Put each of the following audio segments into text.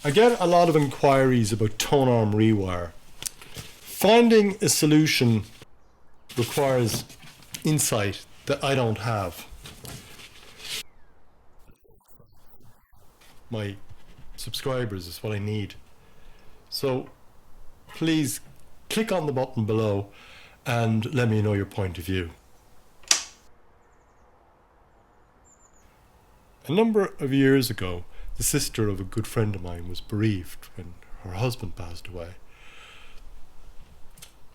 I get a lot of inquiries about tone arm rewire. Finding a solution requires insight that I don't have. My subscribers is what I need. So please click on the button below and let me know your point of view. A number of years ago, the sister of a good friend of mine was bereaved when her husband passed away.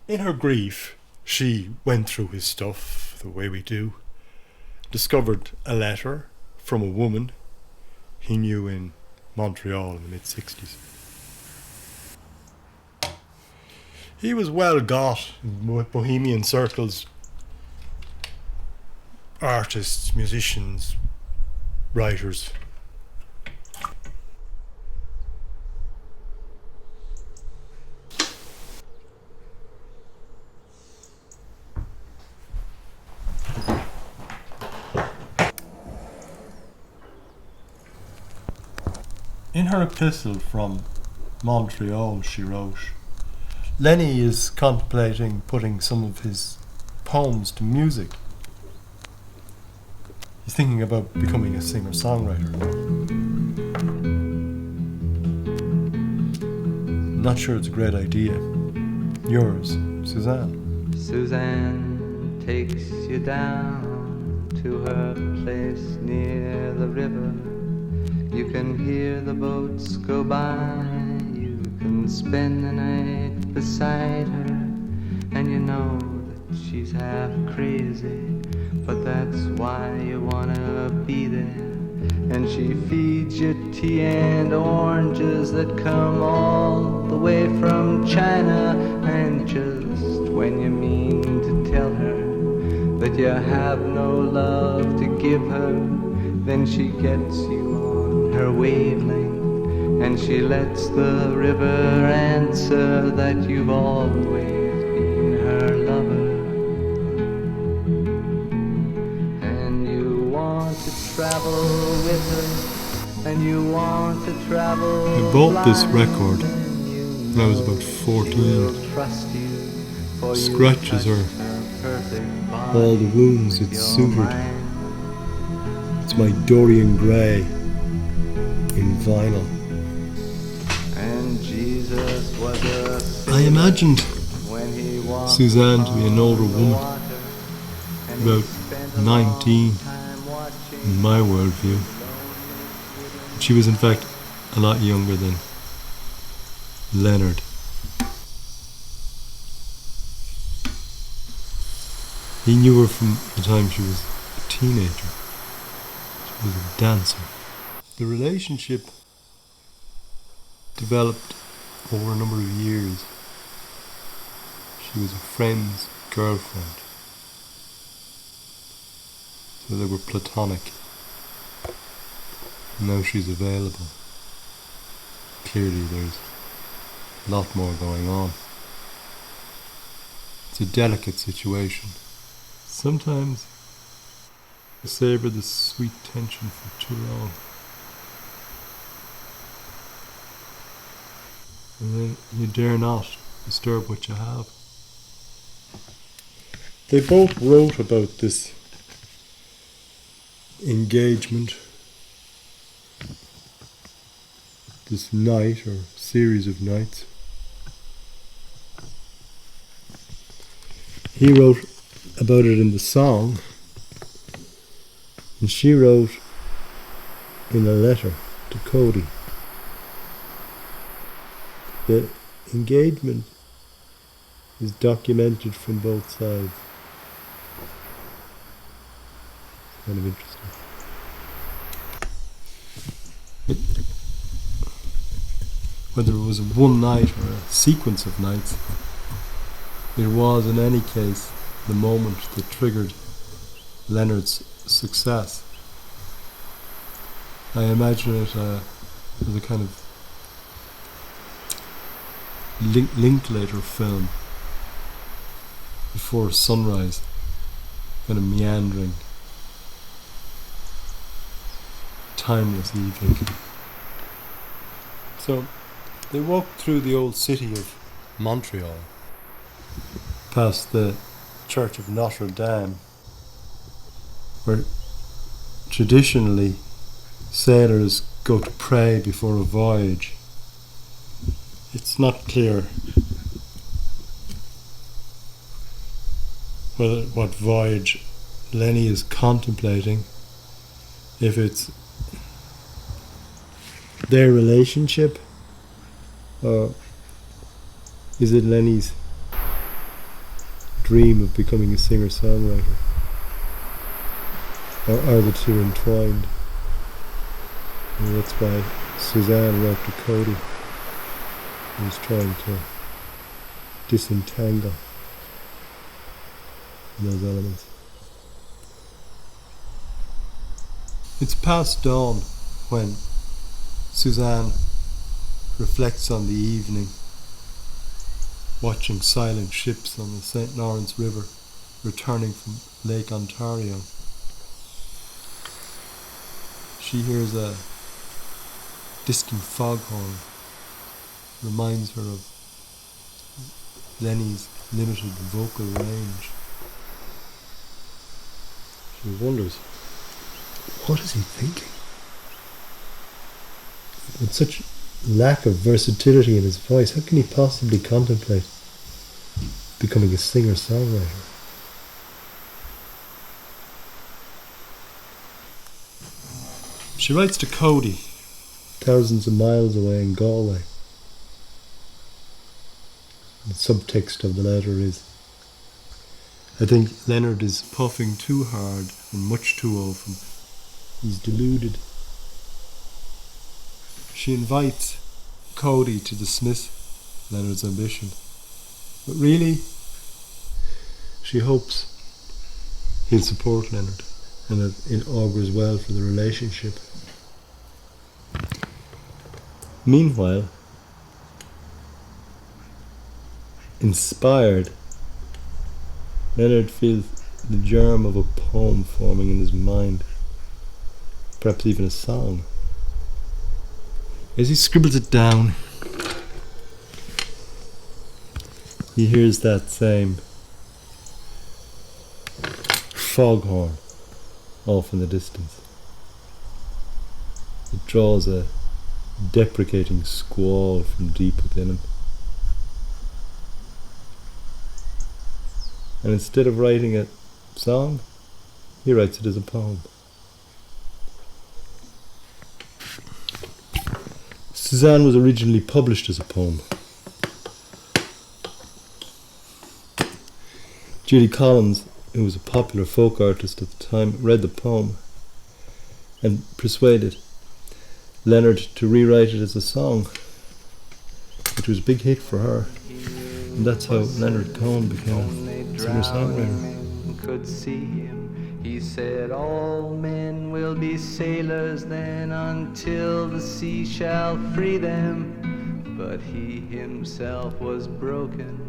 In her grief, she went through his stuff the way we do, discovered a letter from a woman he knew in Montreal in the mid-60s. He was well got with bohemian circles, artists, musicians, writers. In her epistle from Montreal, she wrote, "Lenny is contemplating putting some of his poems to music. He's thinking about becoming a singer-songwriter. Not sure it's a great idea. Yours, Suzanne." Suzanne takes you down to her place near the river. You can hear the boats go by. You can spend the night beside her, and you know that she's half crazy, but that's why you wanna be there. And she feeds you tea and oranges that come all the way from China. And just when you mean to tell her that you have no love to give her, then she gets you on her wavelength, and she lets the river answer that you've always been her lover. And you want to travel with her, and you want to travel. I bought this record when I was about 14. Scratches her, all the wounds it sutured. It's my Dorian Gray in vinyl. And Jesus was a I imagined when he walked Suzanne to be an older woman, about 19 in my worldview. She was in fact a lot younger than Leonard. He knew her from the time she was a teenager. She was a dancer. The relationship developed over a number of years. She was a friend's girlfriend. So they were platonic. Now she's available. Clearly there's a lot more going on. It's a delicate situation. Sometimes you savor the sweet tension for too long. And then you dare not disturb what you have. They both wrote about this engagement, this night or series of nights. He wrote about it in the song, and she wrote in a letter to Cody. The engagement is documented from both sides. Kind of interesting. Whether it was one night or a sequence of nights, it was in any case the moment that triggered Leonard's success. I imagine it as a kind of Linklater film before sunrise, kind of meandering, timeless evening. So they walked through the old city of Montreal, past the Church of Notre Dame, where traditionally sailors go to pray before a voyage. It's not clear what voyage Lenny is contemplating, if it's their relationship, or is it Lenny's dream of becoming a singer-songwriter, or are the two entwined? And that's why Suzanne wrote to Cody and was trying to disentangle those elements. It's past dawn when Suzanne reflects on the evening, watching silent ships on the St. Lawrence River returning from Lake Ontario. She hears a distant foghorn, reminds her of Lenny's limited vocal range. She wonders, what is he thinking? With such lack of versatility in his voice, how can he possibly contemplate becoming a singer-songwriter? She writes to Cody, thousands of miles away in Galway. The subtext of the letter is, I think Leonard is puffing too hard and much too often. He's deluded. She invites Cody to dismiss Leonard's ambition. But really, she hopes he'll support Leonard and that it augurs well for the relationship. Meanwhile, inspired, Leonard feels the germ of a poem forming in his mind, perhaps even a song. As he scribbles it down, he hears that same foghorn off in the distance. It draws a deprecating squall from deep within him. And instead of writing a song, he writes it as a poem. Suzanne was originally published as a poem. Judy Collins, who was a popular folk artist at the time, read the poem and persuaded Leonard to rewrite it as a song, which was a big hit for her. And that's how Leonard Cohen became a singer-songwriter. Could see him. He said, all men will be sailors then until the sea shall free them. But he himself was broken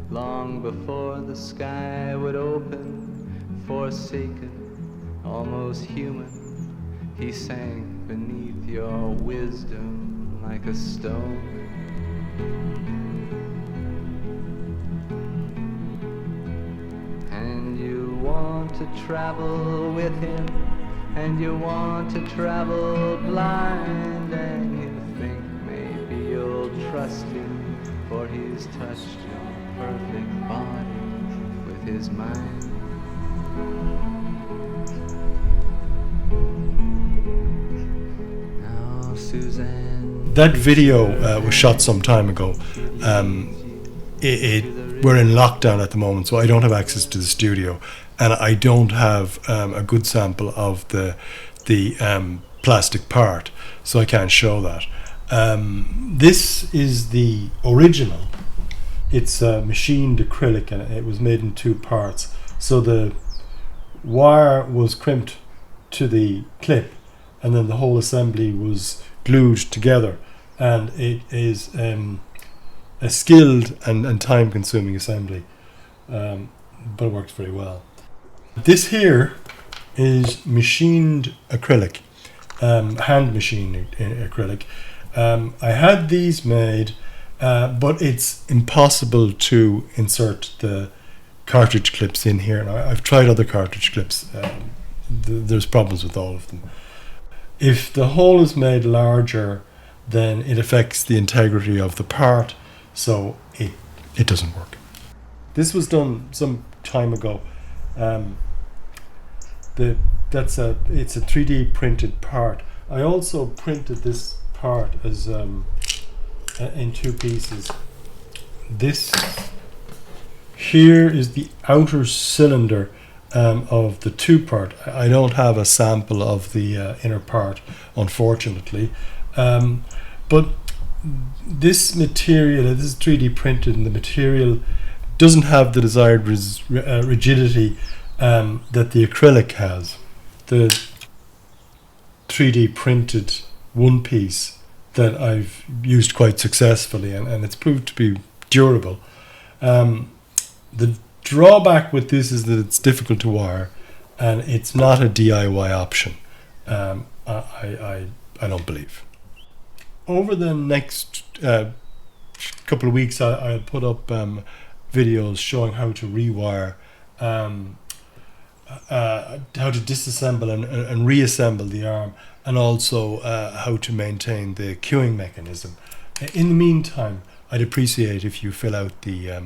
long before the sky would open. Forsaken, almost human, he sank beneath your wisdom like a stone. Want to travel with him, and you want to travel blind, and you think maybe you'll trust him, for he's touched your perfect body with his mind. Now, Suzanne. That video was shot some time ago. We're in lockdown at the moment, so I don't have access to the studio, and I don't have a good sample of the plastic part, so I can't show that. This is the original. It's machined acrylic, and it was made in two parts. So the wire was crimped to the clip, and then the whole assembly was glued together, and it is a skilled and time-consuming assembly, but it works very well. This here is machined acrylic, hand machined acrylic, I had these made, but it's impossible to insert the cartridge clips in here. And I've tried other cartridge clips. There's problems with all of them. If the hole is made larger, then it affects the integrity of the part, so it doesn't work. This was done some time ago. It's a 3D printed part. I also printed this part as in two pieces. This here is the outer cylinder of the two part. I don't have a sample of the inner part, unfortunately, but this material, this is 3D printed, and the material doesn't have the desired rigidity that the acrylic has. The 3D printed one piece that I've used quite successfully, and it's proved to be durable. The drawback with this is that it's difficult to wire, and it's not a DIY option. I don't believe. Over the next couple of weeks, I'll put up videos showing how to rewire, how to disassemble and reassemble the arm, and also how to maintain the queuing mechanism. In the meantime, I'd appreciate if you fill out the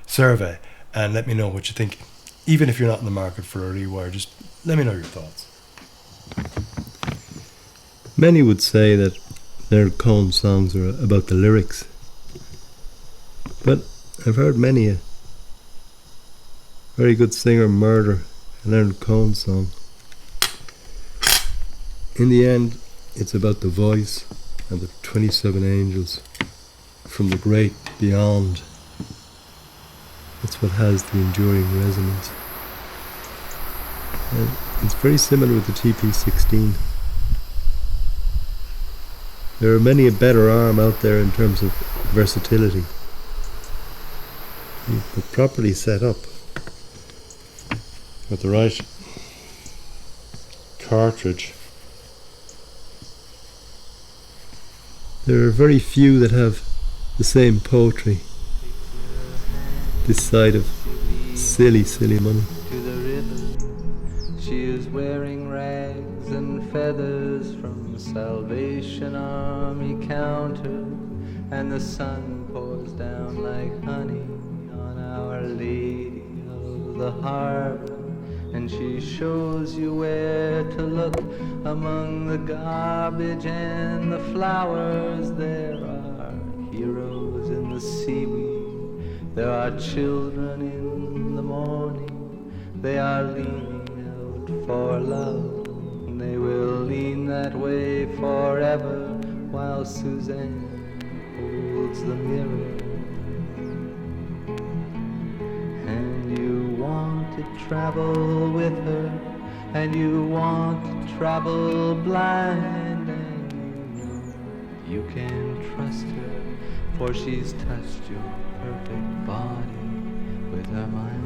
survey and let me know what you think. Even if you're not in the market for a rewire, just let me know your thoughts. Many would say that Leonard Cohen songs are about the lyrics, but I've heard many a very good singer murder a Leonard Cohen song. In the end, it's about the voice and the 27 angels from the great beyond. That's what has the enduring resonance. And it's very similar with the TP16. There are many a better arm out there in terms of versatility. But properly set up with the right cartridge, there are very few that have the same poetry this side of silly money. To the river, she is wearing rags and feathers from Salvation Army counter, and the sun pours down like honey on Our Lady of the Harbor, and she shows you where to look among the garbage and the flowers. There are heroes in the seaweed, there are children in the morning, they are leaning out for love, and they will lean that way forever while Suzanne holds the mirror. And you want to travel with her, and you want to travel blind, and you know you can trust her, for she's touched your perfect body with her mind.